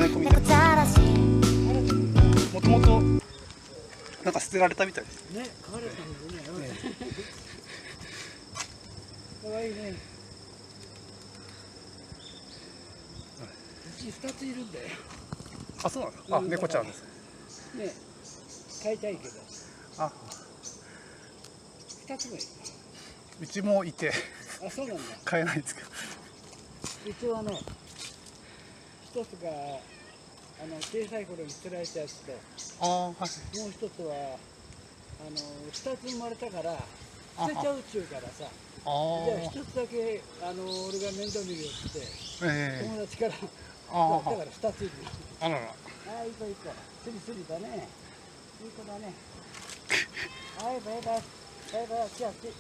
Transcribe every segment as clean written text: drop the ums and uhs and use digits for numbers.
猫みたいな。もともとなんか捨てられたみたいですね。飼われたんだよね。可愛いね。うち2ついるんだよ。あ、そうなんですか。あ、猫ちゃんですね。飼いたいけど。あ、2つもいる。うちもいてあ、そうなんだ。飼えないんですけど。うちはね、一つが小さい頃に捨てられたやつと、ああ、はい。もう一つは2つ生まれたから捨てちゃうっちゅうからさ、じゃあ一つだけ俺が面倒見るよって友達からだから2ついる。あらら。あ、いい子いい子、スリスリだね、いい子だね。はい、バイバイバイバイ、あっちあっち。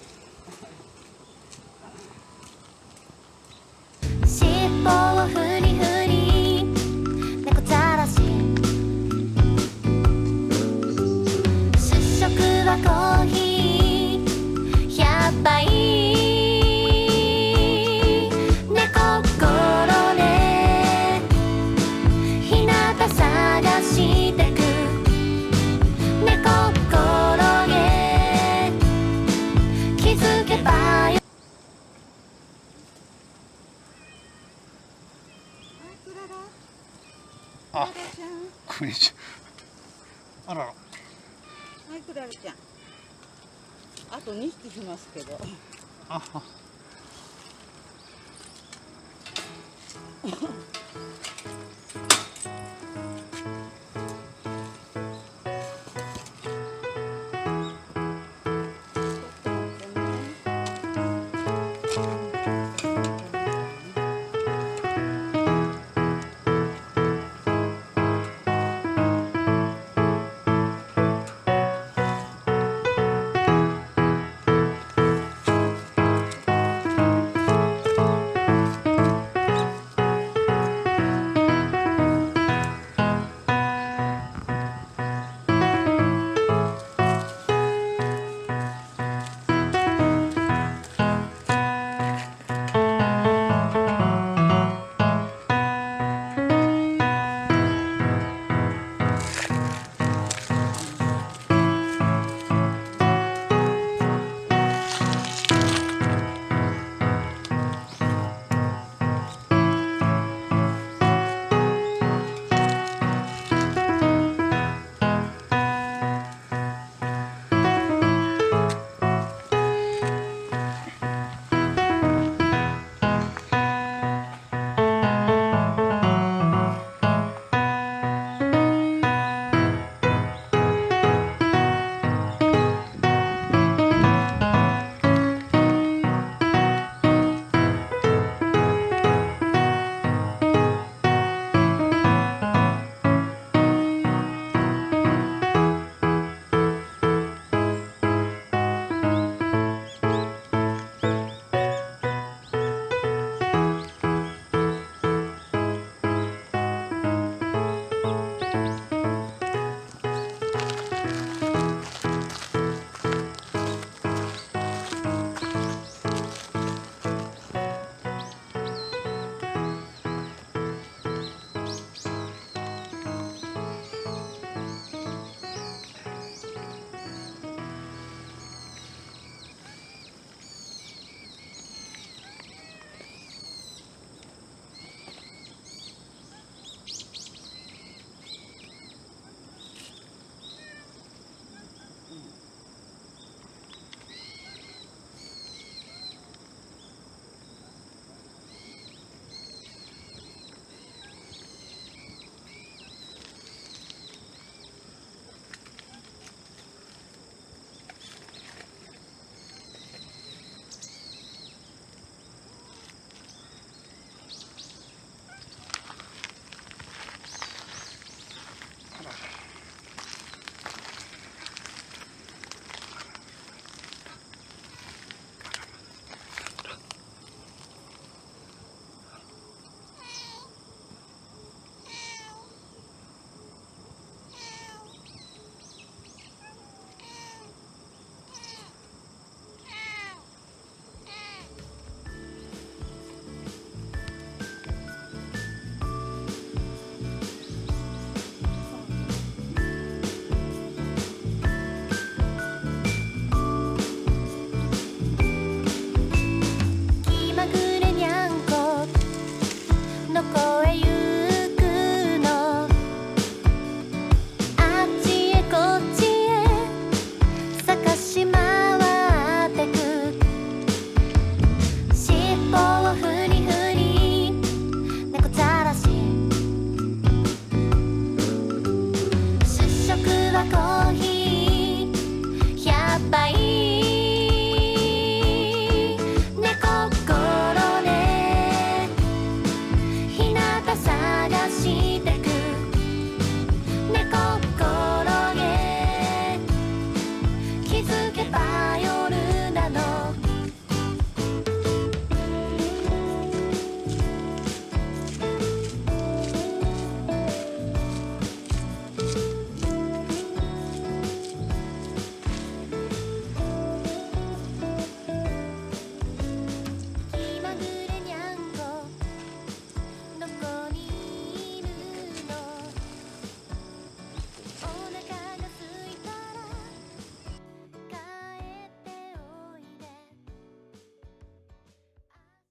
尻尾をふりふり猫ざらし、主食はコーヒー100杯、猫心でひなた探してく、猫心で気づけばよ。あ、こんにちは。あらら。はい、クララちゃん。あと2匹しますけど。あは。